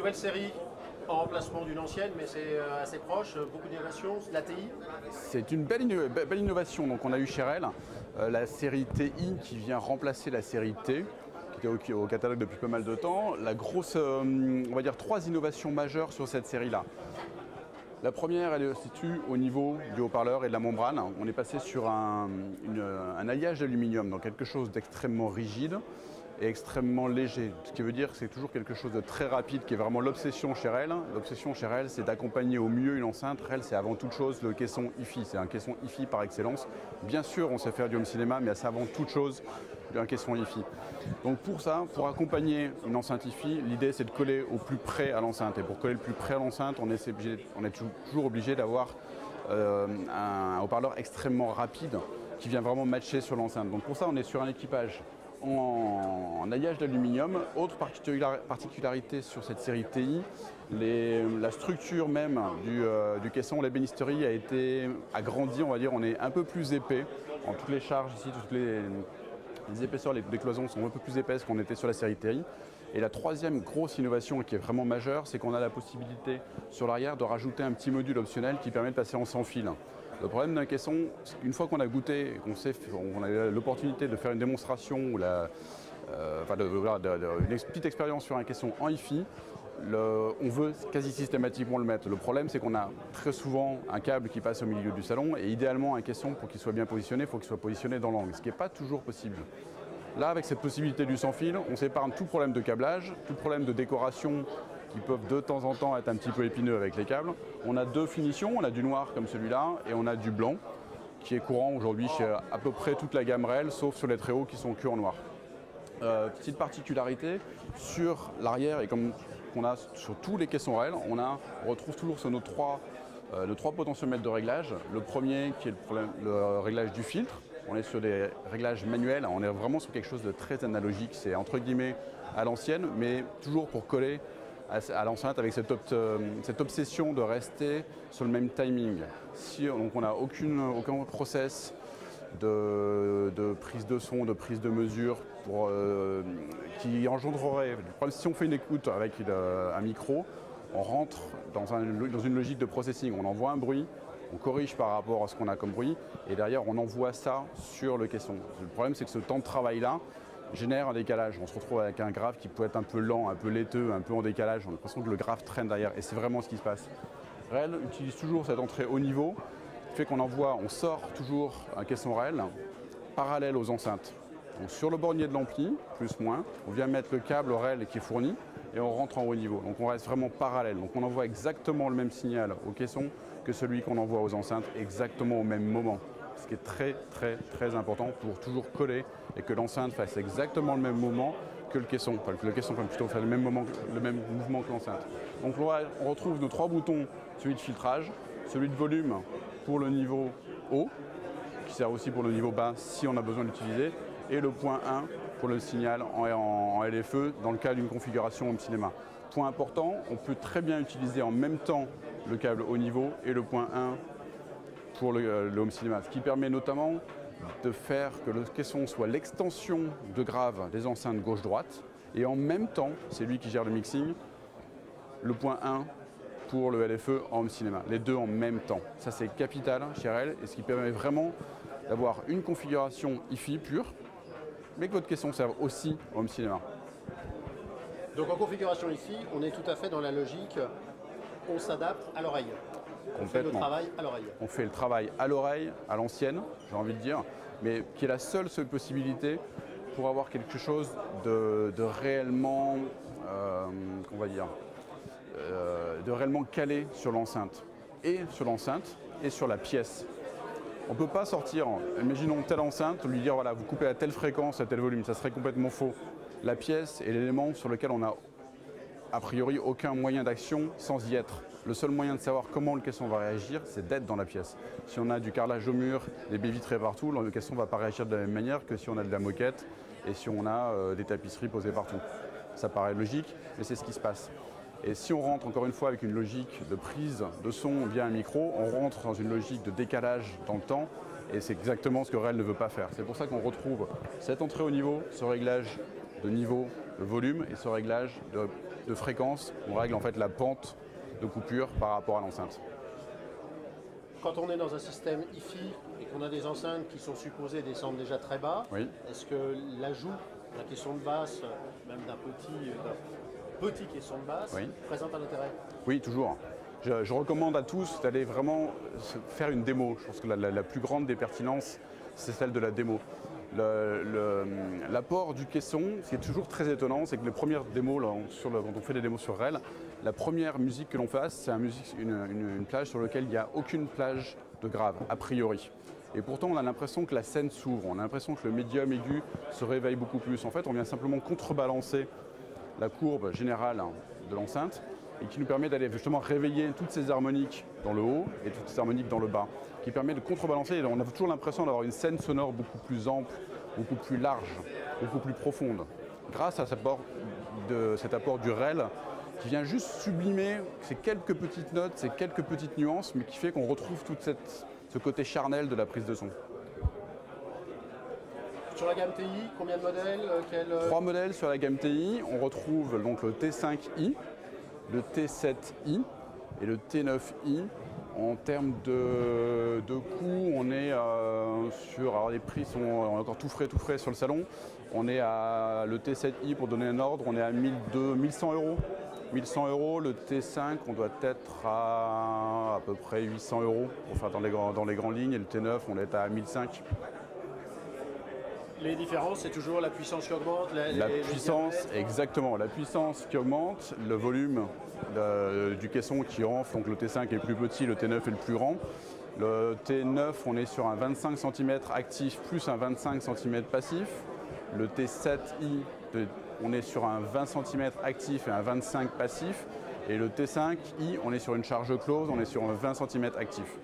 nouvelle série en remplacement d'une ancienne, mais c'est assez proche, beaucoup d'innovations, la TI. C'est une belle innovation donc, on a eu chez REL, la série TI qui vient remplacer la série T, qui était au catalogue depuis pas mal de temps. La grosse, on va dire 3 innovations majeures sur cette série-là. La première, elle se situe au niveau du haut-parleur et de la membrane. On est passé sur un alliage d'aluminium, donc quelque chose d'extrêmement rigide et extrêmement léger. Ce qui veut dire que c'est toujours quelque chose de très rapide, qui est vraiment l'obsession chez REL. L'obsession chez REL, c'est d'accompagner au mieux une enceinte. REL, c'est avant toute chose le caisson hi-fi. C'est un caisson hi-fi par excellence. Bien sûr, on sait faire du home cinéma, mais c'est avant toute chose un caisson hi-fi. Donc pour ça, pour accompagner une enceinte hi-fi, l'idée c'est de coller au plus près à l'enceinte. Et pour coller le plus près à l'enceinte, on est toujours obligé d'avoir un haut-parleur extrêmement rapide qui vient vraiment matcher sur l'enceinte. Donc pour ça, on est sur un équipage en alliage d'aluminium. Autre particularité sur cette série TI, la structure même du caisson, l'ébénisterie a été agrandie, on va dire, on est un peu plus épais. En toutes les charges ici, toutes les épaisseurs, les cloisons sont un peu plus épaisses qu'on était sur la série TI. Et la troisième grosse innovation qui est vraiment majeure, c'est qu'on a la possibilité sur l'arrière de rajouter un petit module optionnel qui permet de passer en sans fil. Le problème d'un caisson, une fois qu'on a goûté, qu'on a l'opportunité de faire une démonstration ou une petite expérience sur un caisson en hi-fi, on veut quasi systématiquement le mettre. Le problème, c'est qu'on a très souvent un câble qui passe au milieu du salon et idéalement un caisson, pour qu'il soit bien positionné, il faut qu'il soit positionné dans l'angle, ce qui n'est pas toujours possible. Là, avec cette possibilité du sans fil, on s'épargne tout problème de câblage, tout problème de décoration qui peuvent de temps en temps être un petit peu épineux avec les câbles. On a 2 finitions, on a du noir comme celui-là et on a du blanc qui est courant aujourd'hui chez à peu près toute la gamme REL, sauf sur les très hauts qui sont que en noir. Petite particularité, sur l'arrière et comme on a sur tous les caissons REL, on retrouve toujours sur nos 3 potentiomètres de réglage. Le premier qui est le réglage du filtre. On est sur des réglages manuels, on est vraiment sur quelque chose de très analogique, c'est entre guillemets à l'ancienne, mais toujours pour coller à l'enceinte avec cette obsession de rester sur le même timing. Donc on n'a aucun process de prise de son, de prise de mesure qui engendrerait. Si on fait une écoute avec un micro, on rentre dans une logique de processing. On envoie un bruit, on corrige par rapport à ce qu'on a comme bruit et derrière on envoie ça sur le caisson. Le problème c'est que ce temps de travail-là génère un décalage. On se retrouve avec un graphe qui peut être un peu lent, un peu laiteux, un peu en décalage. On a l'impression que le graphe traîne derrière et c'est vraiment ce qui se passe. REL utilise toujours cette entrée haut niveau, qui fait on sort toujours un caisson REL parallèle aux enceintes. Donc sur le bornier de l'ampli, plus moins, on vient mettre le câble REL qui est fourni et on rentre en haut niveau. Donc on reste vraiment parallèle. Donc on envoie exactement le même signal au caisson que celui qu'on envoie aux enceintes exactement au même moment. Ce qui est très très très important pour toujours coller et que l'enceinte fasse exactement le même mouvement que le caisson. Enfin, que le caisson peut plutôt faire le même mouvement que l'enceinte. Donc on retrouve nos 3 boutons, celui de filtrage, celui de volume pour le niveau haut, qui sert aussi pour le niveau bas si on a besoin d'utiliser, et le point 1 pour le signal en LFE dans le cas d'une configuration home cinéma. Point important, on peut très bien utiliser en même temps le câble haut niveau et le point 1 pour le home cinéma, ce qui permet notamment de faire que le caisson soit l'extension de grave des enceintes gauche-droite et en même temps, c'est lui qui gère le mixing, le point 1 pour le LFE en home cinéma, les deux en même temps. Ça c'est capital chez REL et ce qui permet vraiment d'avoir une configuration hi-fi pure, mais que votre caisson serve aussi au home cinéma. Donc en configuration ici, on est tout à fait dans la logique, on s'adapte à l'oreille. On fait le travail à l'oreille. On fait le travail à l'oreille, à l'ancienne, j'ai envie de dire, mais qui est la seule possibilité pour avoir quelque chose de réellement, de réellement calé sur l'enceinte. Et sur la pièce. On ne peut pas sortir, imaginons telle enceinte, lui dire voilà, vous coupez à telle fréquence, à tel volume, ça serait complètement faux. La pièce est l'élément sur lequel on n'a a priori aucun moyen d'action sans y être. Le seul moyen de savoir comment le caisson va réagir, c'est d'être dans la pièce. Si on a du carrelage au mur, des baies vitrées partout, le caisson ne va pas réagir de la même manière que si on a de la moquette et si on a des tapisseries posées partout. Ça paraît logique, mais c'est ce qui se passe. Et si on rentre encore une fois avec une logique de prise de son via un micro, on rentre dans une logique de décalage dans le temps et c'est exactement ce que REL ne veut pas faire. C'est pour ça qu'on retrouve cette entrée au niveau, ce réglage de niveau, de volume, et ce réglage de fréquence, on règle en fait la pente de coupure par rapport à l'enceinte. Quand on est dans un système hi-fi et qu'on a des enceintes qui sont supposées descendre déjà très bas, Oui. est-ce que l'ajout d'un caisson de basse, même d'un petit caisson de basse, Oui. présente un intérêt? Oui, toujours. Je recommande à tous d'aller vraiment faire une démo. Je pense que la plus grande des pertinences, c'est celle de la démo. L'apport du caisson, ce qui est toujours très étonnant, c'est que les premières démos, là, quand on fait des démos sur REL, la première musique que l'on fasse, c'est une plage sur laquelle il n'y a aucune plage de grave, a priori. Et pourtant, on a l'impression que la scène s'ouvre, on a l'impression que le médium aigu se réveille beaucoup plus. En fait, on vient simplement contrebalancer la courbe générale de l'enceinte et qui nous permet d'aller justement réveiller toutes ces harmoniques dans le haut et toutes ces harmoniques dans le bas, qui permet de contrebalancer. Et on a toujours l'impression d'avoir une scène sonore beaucoup plus ample, beaucoup plus large, beaucoup plus profonde, grâce à cet apport du REL qui vient juste sublimer ces quelques petites notes, ces quelques petites nuances, mais qui fait qu'on retrouve tout ce côté charnel de la prise de son. Sur la gamme TI, combien de modèles? 3 modèles sur la gamme TI. On retrouve donc le T5i, le T7i et le T9i. En termes de coût, on est sur... Alors les prix sont encore tout frais sur le salon. On est à le T7i, pour donner un ordre, on est à 1100 euros. 1100 euros, le T5, on doit être à peu près 800 euros pour faire dans les grandes lignes. Et le T9, on est à 1500. Les différences, c'est toujours la puissance qui augmente, exactement, la puissance qui augmente, le volume du caisson qui enfle, donc le T5 est plus petit, le T9 est le plus grand. Le T9, on est sur un 25 cm actif plus un 25 cm passif. Le T7i, on est sur un 20 cm actif et un 25 passif. Et le T5i, on est sur une charge close, on est sur un 20 cm actif.